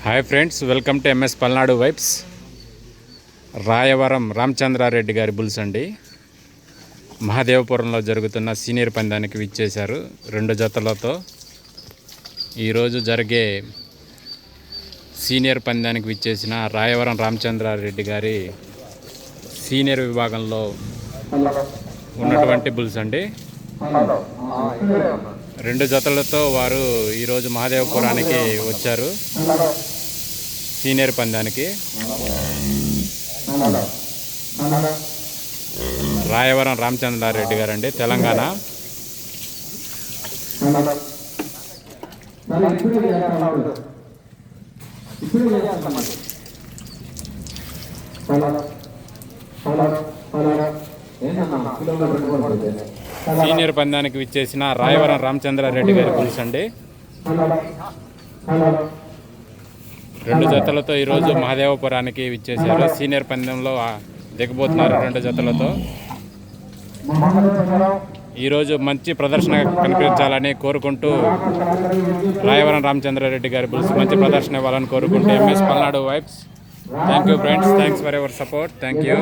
Hi friends, welcome to MS Palnadu vibes. Rayavaram Ramachandra Reddy గారి bulls అండి. మహాదేవపురంలో జరుగుతున్న సీనియర్ పందానికి విచ్చేశారు 2 జతలతో. ఈరోజు జరిగే సీనియర్ పందానికి విచ్చేసిన రాయవరం రామచంద్రారెడ్డి గారి సీనియర్ విభాగంలో ఉన్నటువంటి బుల్స్ అండి. 2 జతలతో వారు ఈరోజు మహాదేవపురానికి వచ్చారు సీనియర్ పందానికి. రాయవరం రామచంద్రారెడ్డి గారు అండి, తెలంగాణ. సీనియర్ పందానికి విచ్చేసిన రాయవరం రామచంద్రారెడ్డి గారి బుల్స్ అండి. 2 జతలతో ఈరోజు మహాదేవపురానికి విచ్చేశారు. సీనియర్ పందెంలో దిగబోతున్నారు 2 జతలతో. ఈరోజు మంచి ప్రదర్శన కనిపించాలని కోరుకుంటూ రాయవరం రామచంద్రారెడ్డి గారి బుల్స్ మంచి ప్రదర్శన ఇవ్వాలని కోరుకుంటూ MS Palnadu vibes. Thank you friends, thanks for your support. Thank you.